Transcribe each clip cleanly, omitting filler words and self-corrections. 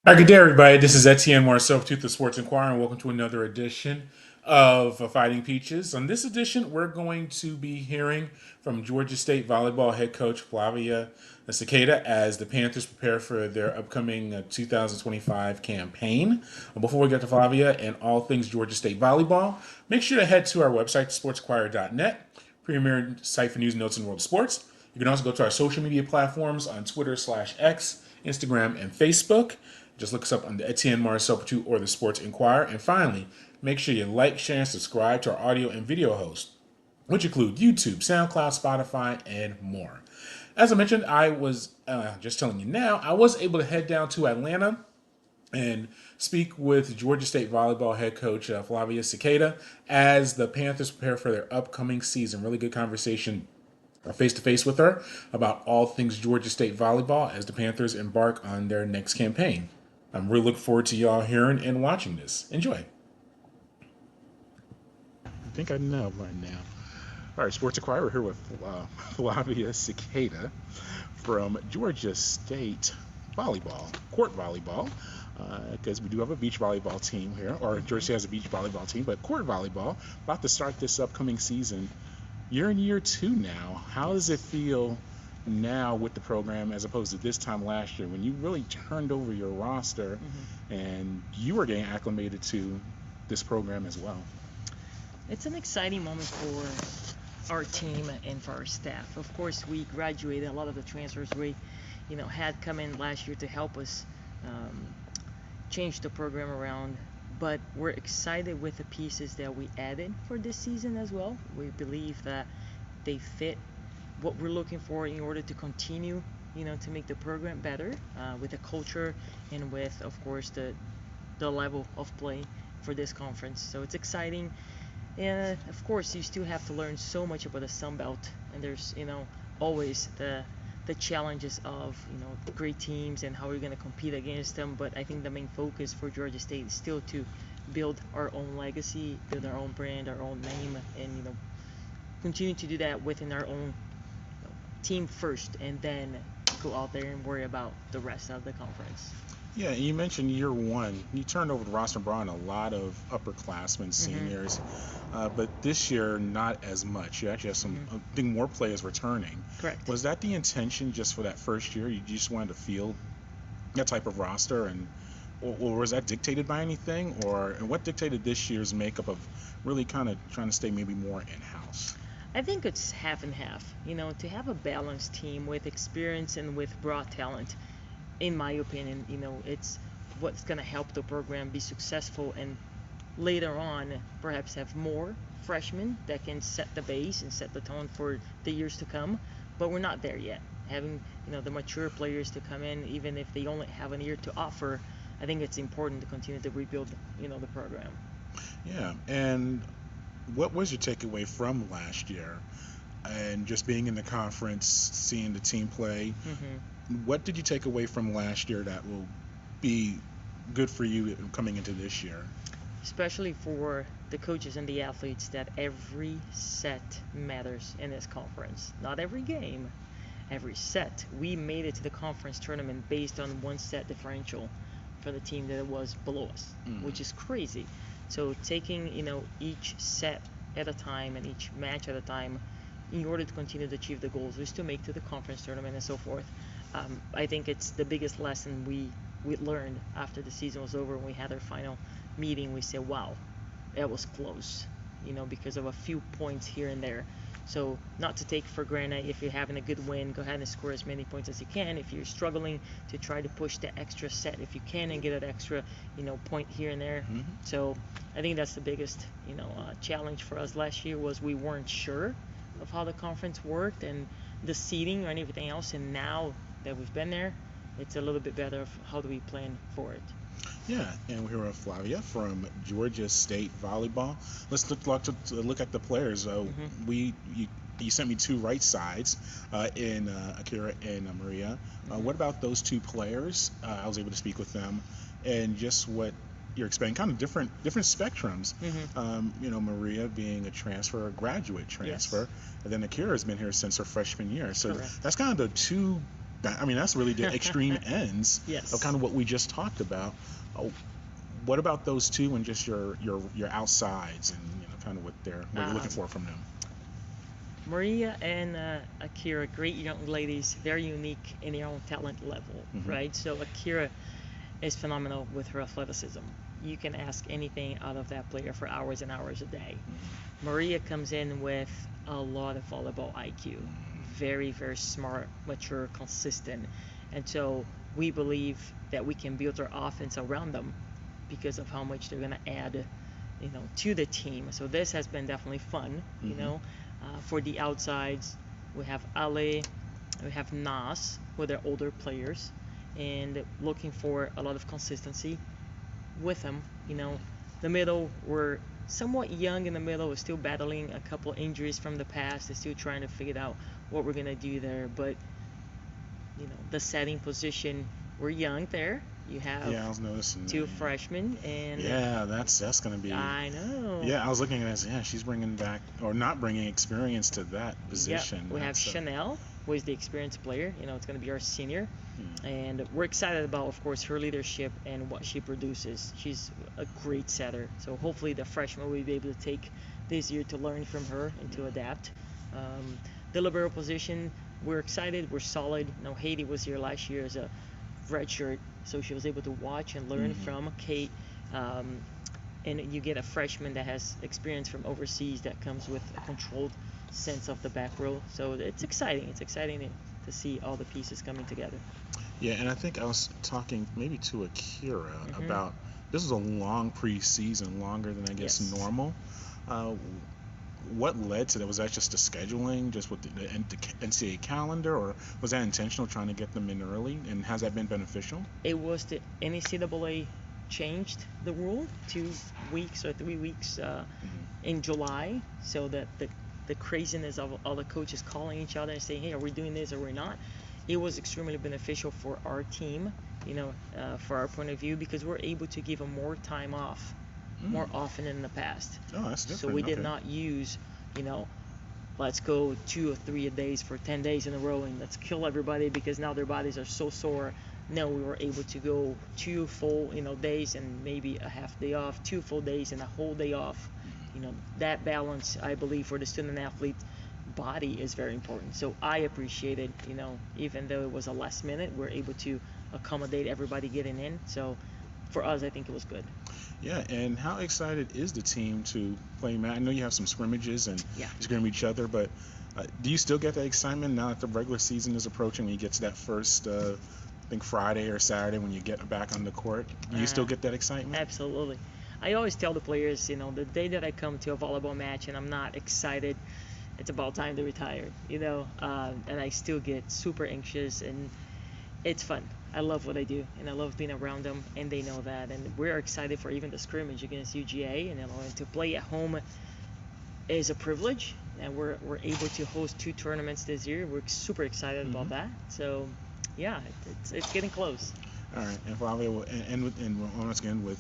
All right, good day, everybody. This is Etienne Marceau of the Sports Inquirer, and welcome to another edition of Fighting Peaches. On this edition, we're going to be hearing from Georgia State volleyball head coach Flavia Siqueira as the Panthers prepare for their upcoming 2025 campaign. Before we get to Flavia and all things Georgia State volleyball, make sure to head to our website, sportsinquirer.net, premier site for news, notes, and world sports. You can also go to our social media platforms on Twitter/X, Instagram, and Facebook. Just look us up on the Etienne Marceau or the Sports Inquirer. And finally, make sure you like, share, and subscribe to our audio and video hosts, which include YouTube, SoundCloud, Spotify, and more. As I mentioned, I was just telling you now, I was able to head down to Atlanta and speak with Georgia State volleyball head coach Flavia Siqueira as the Panthers prepare for their upcoming season. Really good conversation face to face with her about all things Georgia State volleyball as the Panthers embark on their next campaign. I'm really looking forward to y'all hearing and watching this. Enjoy. I think I know by now. All right, Sports Inquirer, we're here with Flavia Siqueira from Georgia State volleyball, court volleyball, because we do have a beach volleyball team here, or Georgia State has a beach volleyball team, but court volleyball, about to start this upcoming season. You're in year 2 now. How does it feel now with the program as opposed to this time last year when you really turned over your roster and you were getting acclimated to this program as well? It's an exciting moment for our team and for our staff. Of course, we graduated. A lot of the transfers we had come in last year to help us change the program around. But we're excited with the pieces that we added for this season as well. We believe that they fit what we're looking for in order to continue, to make the program better with the culture and with, of course, the level of play for this conference. So it's exciting. And of course, you still have to learn so much about the Sun Belt, and there's, always the challenges of, great teams and how we're going to compete against them. But I think the main focus for Georgia State is still to build our own legacy, build our own brand, our own name, and, continue to do that within our own team first, and then go out there and worry about the rest of the conference. Yeah, you mentioned year 1. You turned over the roster and brought in a lot of upperclassmen, seniors, but this year not as much. You actually have some, I think, more players returning. Correct. Was that the intention just for that first year? You just wanted to field that type of roster, or was that dictated by anything? And what dictated this year's makeup of really kind of trying to stay maybe more in-house? I think it's half and half. To have a balanced team with experience and with broad talent, in my opinion, it's what's going to help the program be successful, and later on perhaps have more freshmen that can set the base and set the tone for the years to come. But we're not there yet. Having the mature players to come in, even if they only have a year to offer, I think it's important to continue to rebuild the program. Yeah, and what was your takeaway from last year and just being in the conference, seeing the team play? What did you take away from last year that will be good for you coming into this year? Especially for the coaches and the athletes, that every set matters in this conference. Not every game, every set. We made it to the conference tournament based on one set differential for the team that was below us, which is crazy. So taking each set at a time and each match at a time in order to continue to achieve the goals is to make to the conference tournament and so forth. I think it's the biggest lesson we learned after the season was over. When we had our final meeting, we said, wow, that was close, because of a few points here and there. So not to take for granted. If you're having a good win, go ahead and score as many points as you can. If you're struggling, to try to push the extra set if you can and get an extra point here and there. So I think that's the biggest challenge for us last year, was we weren't sure of how the conference worked and the seeding or anything else, and now that we've been there, it's a little bit better of how do we plan for it. Yeah, and we're here with Flavia from Georgia State volleyball. Let's look at the players. You sent me 2 right sides in Akira and Maria. What about those 2 players? I was able to speak with them, and just what you're expecting, kind of different spectrums. Maria being a graduate transfer, Yes. and then Akira has been here since her freshman year. So Correct. that's kind of the 2 I mean, that's really the extreme ends Yes. of kind of what we just talked about. Oh, what about those two and just your outsides and kind of what you're looking for from them? Maria and Akira, great young ladies, very unique in their own talent level, Mhm. right? So Akira is phenomenal with her athleticism. You can ask anything out of that player for hours and hours a day. Maria comes in with a lot of volleyball IQ, very, very smart, mature, consistent. And so we believe that we can build our offense around them because of how much they're going to add, to the team. So this has been definitely fun, for the outsides. We have Ale, we have Nas, who are older players, and looking for a lot of consistency with them. The middle, we're somewhat young in the middle. We're still battling a couple injuries from the past. They're still trying to figure out what we're gonna do there. But the setting position, we're young there. You have Yeah, I was noticing that, two yeah. freshmen, and Yeah, that's gonna be. I know. Yeah, I was looking at it as, yeah, she's bringing back or not bringing experience to that Yep, position. we have That's, Shanelle, who is the experienced player. It's going to be our senior. And we're excited about, of course, her leadership and what she produces. She's a great setter. So hopefully the freshman will be able to take this year to learn from her and to adapt. The libero position, we're excited. We're solid. Haiti was here last year as a redshirt, so she was able to watch and learn from Kate. And you get a freshman that has experience from overseas that comes with a controlled sense of the back row. So it's exciting. It's exciting to see all the pieces coming together. Yeah, and I think I was talking maybe to Akira about this is a long preseason, longer than I guess Yes. normal. Uh, what led to that? Was that just the scheduling, just with the NCAA calendar, or was that intentional, trying to get them in early? And has that been beneficial? It was the NCAA changed the rule 2 weeks or 3 weeks in July, so that the craziness of all the coaches calling each other and saying, hey, are we doing this or we're not? It was extremely beneficial for our team, for our point of view, because we're able to give them more time off more often than in the past. Oh, that's different. So we did Okay. not use, let's go 2 or 3 days for 10 days in a row and let's kill everybody because now their bodies are so sore. No, we were able to go 2 full, days and maybe a half day off, 2 full days and a whole day off. That balance, I believe, for the student athlete body is very important. So I appreciated, even though it was a last minute, we're able to accommodate everybody getting in. So for us, I think it was good. Yeah, and how excited is the team to play? I know you have some scrimmages and Yeah. scrim each other, but do you still get that excitement now that the regular season is approaching? When you get to that first, I think Friday or Saturday, when you get back on the court, do you still get that excitement? Absolutely. I always tell the players, the day that I come to a volleyball match and I'm not excited, it's about time to retire, and I still get super anxious, and it's fun. I love what I do, and I love being around them, and they know that. And we're excited for even the scrimmage against UGA, and to play at home is a privilege, and we're able to host 2 tournaments this year. We're super excited about that. So, yeah, it's getting close. All right, and Flavia, and once again with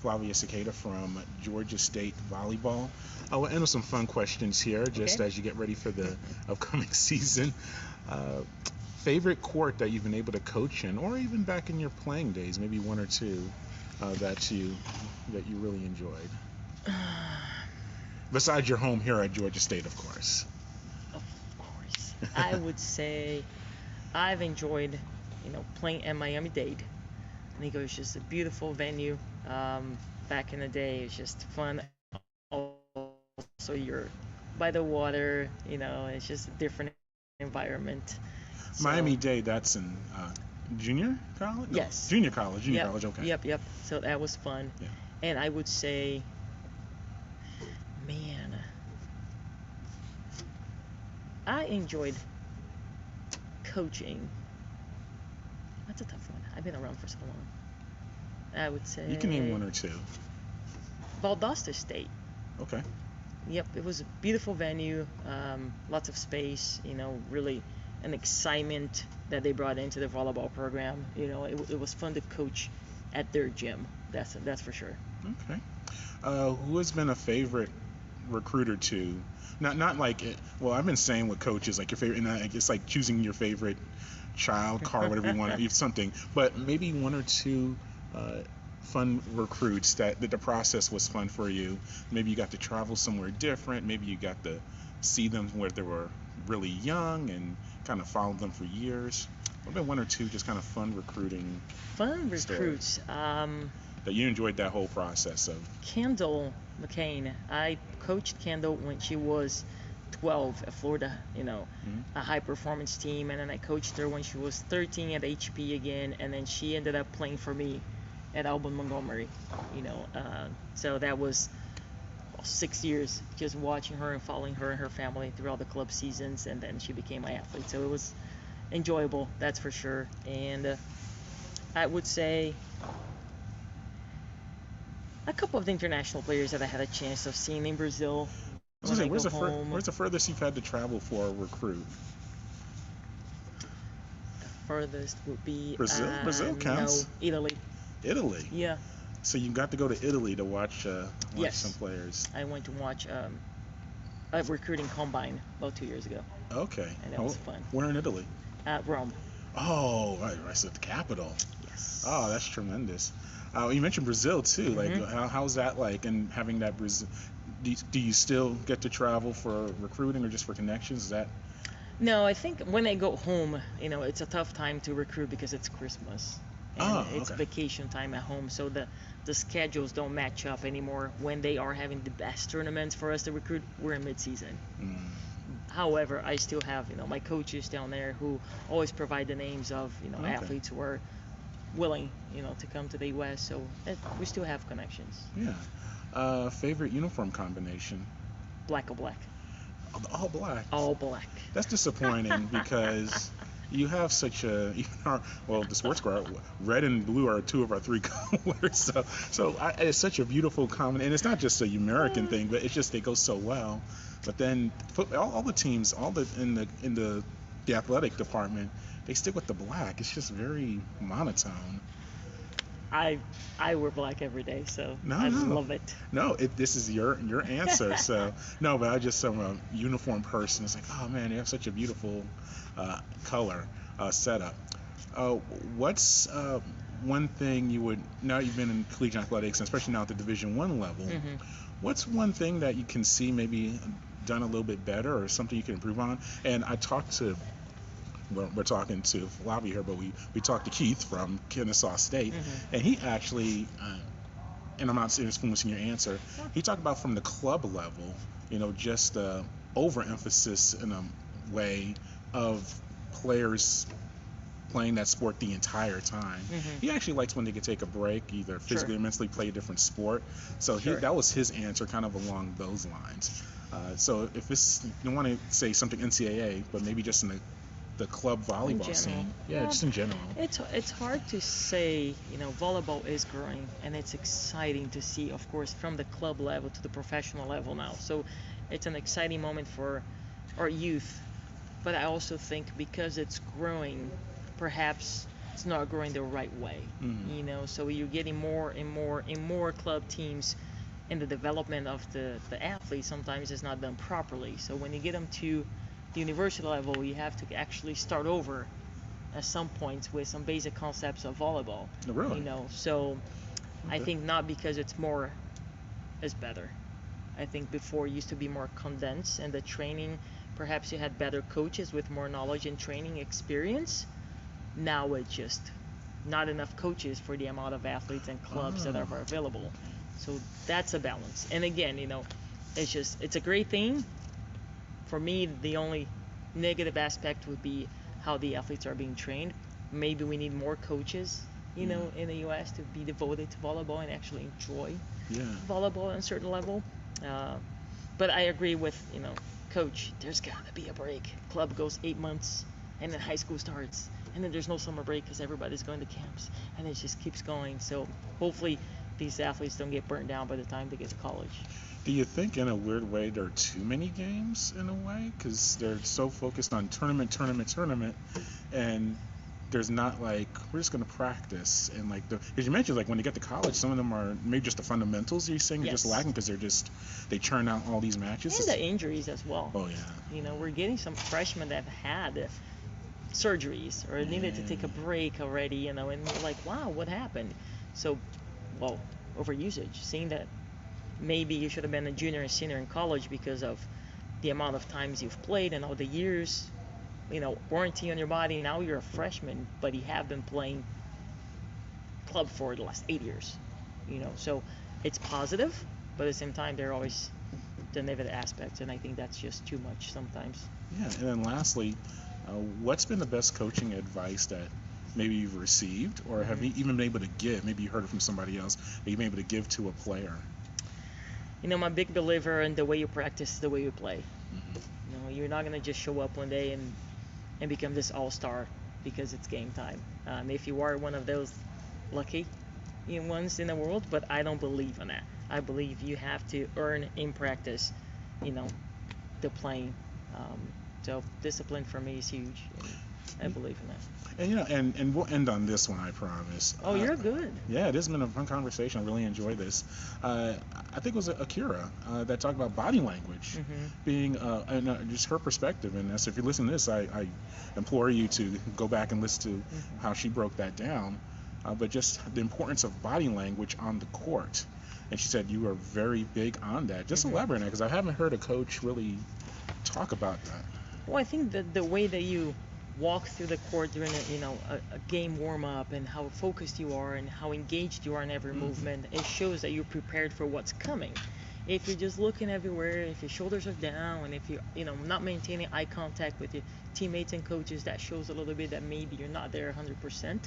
Flavia Siqueira from Georgia State Volleyball. We'll end with some fun questions here, just Okay. as you get ready for the upcoming season. Favorite court that you've been able to coach in, or even back in your playing days, maybe 1 or 2 that you really enjoyed, besides your home here at Georgia State, of course. Of course. I would say I've enjoyed, playing at Miami-Dade. I think it was just a beautiful venue. Back in the day, it was just fun. Also, you're by the water, it's just a different environment. So, Miami-Dade, that's in junior college? No, Yes. Junior college, Yep, okay. Yep. So that was fun. Yeah. And I would say, man, I enjoyed coaching. That's a tough one. I've been around for so long. I would say You can name 1 or 2. Valdosta State. Okay. Yep, it was a beautiful venue, lots of space, really an excitement that they brought into the volleyball program. It was fun to coach at their gym. That's for sure. Okay. Who has been a favorite recruiter to? Not like well, I've been saying with coaches like your favorite, and it's like choosing your favorite child car, whatever you want, something. But maybe one or two fun recruits that the process was fun for you. Maybe you got to travel somewhere different. Maybe you got to see them where they were really young and kind of followed them for years. What about one or two just kind of fun recruiting Fun stories recruits. that you enjoyed that whole process of? Kendall McCain. I coached Kendall when she was 12 at Florida, Mhm. a high performance team. And then I coached her when she was 13 at HP again. And then she ended up playing for me at Alban Montgomery, so that was 6 years just watching her and following her and her family throughout the club seasons. And then she became my athlete. So it was enjoyable, that's for sure. And I would say a couple of the international players that I had a chance of seeing in Brazil I was when gonna I say, go home. where's the furthest you've had to travel for a recruit? The furthest would be Brazil? Brazil counts. No, Italy. Italy. Yeah. So you got to go to Italy to watch Yes. some players. I went to watch a recruiting combine about 2 years ago, Okay. and that was fun. Where in Italy? Rome. Oh, right, so the capital. Yes. Oh, that's tremendous. You mentioned Brazil too. Mhm. Like, how's that like? And having that Brazil, do you still get to travel for recruiting or just for connections? Is that? No, I think when I go home, it's a tough time to recruit because it's Christmas and it's Okay. vacation time at home, so the schedules don't match up anymore. When they are having the best tournaments for us to recruit, we're in mid-season. Mm, However, I still have, my coaches down there who always provide the names of, Okay. athletes who are willing, to come to the U.S. So we still have connections. yeah. Favorite uniform combination? Black or black? All black. All black. That's disappointing because you have such a the sports car, red and blue are two of our three colors. It's such a beautiful combination, and it's not just a American thing, but it's just they go so well. But then all the teams, in the athletic department, they stick with the black. It's just very monotone. I wear black every day, so No, I no. love it. No, this is your answer. So no, but I'm a uniform person. It's like, oh man, you have such a beautiful color setup. What's one thing you would, now you've been in collegiate athletics, and especially now at the Division I level, Mhm. what's one thing that you can see maybe done a little bit better or something you can improve on? And I talked to, we're talking to Flavia here, but we talked to Keith from Kennesaw State, Mhm. and he actually, and I'm not influencing your answer, he talked about from the club level, just the overemphasis in a way of players playing that sport the entire time. Mhm. He actually likes when they can take a break, either physically Sure. or mentally, play a different sport. So Sure. that was his answer, kind of along those lines. So if you don't want to say something NCAA, but maybe just in the club volleyball general. scene, Yeah. just in general. It's hard to say, volleyball is growing and it's exciting to see, of course, from the club level to the professional level now. So it's an exciting moment for our youth. But I also think because it's growing, perhaps it's not growing the right way. Mhm. So you're getting more and more club teams, and the development of the athletes sometimes is not done properly. So when you get them to the university level, you have to actually start over at some points with some basic concepts of volleyball. Really? So I Okay. think not because it's more is better. I think before it used to be more condensed, and the training, perhaps you had better coaches with more knowledge and training experience. Now it's just not enough coaches for the amount of athletes and clubs that are available. So that's a balance. And again, it's a great thing. For me, the only negative aspect would be how the athletes are being trained. Maybe we need more coaches, in the U.S. to be devoted to volleyball and actually enjoy Yeah. volleyball on a certain level. But I agree with, coach, there's got to be a break. Club goes 8 months, and then high school starts, and then there's no summer break because everybody's going to camps, and it just keeps going. So hopefully these athletes don't get burnt down by the time they get to college. Do you think, in a weird way, there are too many games in a way? Because they're so focused on tournament, and there's not like, we're just going to practice. And like, because you mentioned, like, when they get to college, some of them are maybe just the fundamentals you're saying are just Yes. lacking because they churn out all these matches. And the injuries as well. Oh, yeah. We're getting some freshmen that have had surgeries or needed to take a break already, you know, and we're like, wow, what happened? So, well, overusage, seeing that maybe you should have been a junior and senior in college because of the amount of times you've played and all the years, you know, warranty on your body. Now you're a freshman, but you have been playing club for the last 8 years, you know. So it's positive, but at the same time, there are always the negative aspects, and I think that's just too much sometimes. Yeah, and then lastly, what's been the best coaching advice that maybe you've received, or have you even been able to give? Maybe you heard it from somebody else that you've been able to give to a player. You know, I'm a big believer in the way you practice, the way you play. You know, you're not gonna just show up one day and become this all-star because it's game time. If you are one of those lucky ones in the world, but I don't believe in that. I believe you have to earn in practice, you know, the playing. So discipline for me is huge. I believe in that. And you know, and we'll end on this one, I promise. Oh, you're good. Yeah, it has been a fun conversation. I really enjoyed this. I think it was Akira that talked about body language being and just her perspective. And so if you listen to this, I implore you to go back and listen to how she broke that down. But just the importance of body language on the court. And she said you are very big on that. Just elaborate on that, because I haven't heard a coach really talk about that. Well, I think that the way that you walk through the court during a game warm-up, and how focused you are and how engaged you are in every movement, it shows that you're prepared for what's coming. If you're just looking everywhere, if your shoulders are down, and if you're not maintaining eye contact with your teammates and coaches, that shows a little bit that maybe you're not there 100%.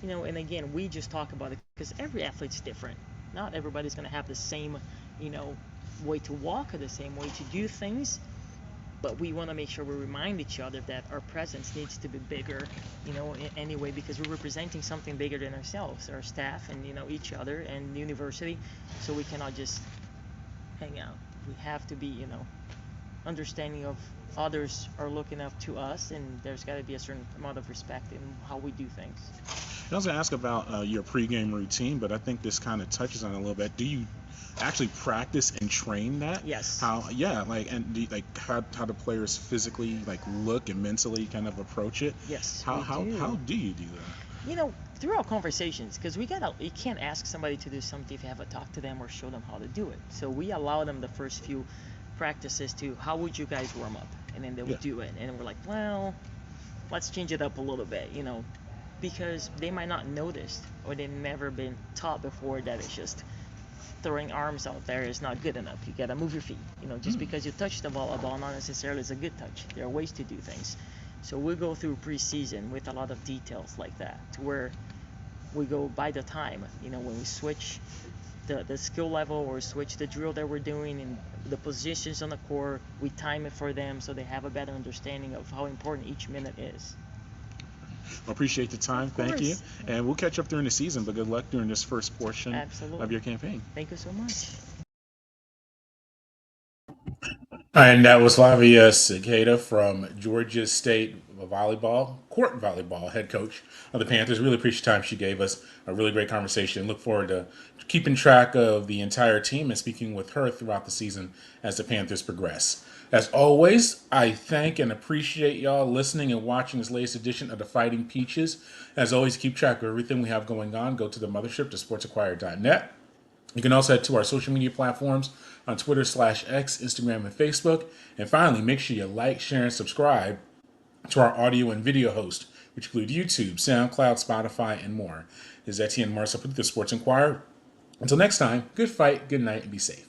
You know, and again, we just talk about it because every athlete's different. Not everybody's going to have the same, way to walk or the same way to do things. But we want to make sure we remind each other that our presence needs to be bigger, anyway, because we're representing something bigger than ourselves, our staff, and each other and the university. So we cannot just hang out. We have to be, understanding of others are looking up to us, and there's got to be a certain amount of respect in how we do things. I was going to ask about your pregame routine, but I think this kind of touches on it a little bit. Do you actually practice and train that? Yes. How do players physically look and mentally kind of approach it? Yes. How do you do that? Through our conversations, because you can't ask somebody to do something if you haven't talked to them or show them how to do it. So we allow them the first few practices to, how would you guys warm up? And then they would do it. And we're like, well, let's change it up a little bit, because they might not notice, or they've never been taught before that it's just throwing arms out there is not good enough. You gotta move your feet. Just because you touch the volleyball, not necessarily is a good touch. There are ways to do things. So we go through preseason with a lot of details like that, to where we go by the time, when we switch the skill level or switch the drill that we're doing and the positions on the court, we time it for them so they have a better understanding of how important each minute is. Well, appreciate the time. Thank you. And we'll catch up during the season, but good luck during this first portion of your campaign. Thank you so much. And that was Flavia Siqueira from Georgia State court volleyball head coach of the Panthers. Really appreciate the time she gave us. A really great conversation. Look forward to keeping track of the entire team and speaking with her throughout the season as the Panthers progress. As always, I thank and appreciate y'all listening and watching this latest edition of the Fighting Peaches. As always, keep track of everything we have going on. Go to the mothership, to sportsinquirer.net. You can also head to our social media platforms on Twitter /X, Instagram, and Facebook. And finally, make sure you like, share, and subscribe to our audio and video host, which include YouTube, SoundCloud, Spotify, and more. This is Etienne Marcel with the Sports Inquirer. Until next time, good fight, good night, and be safe.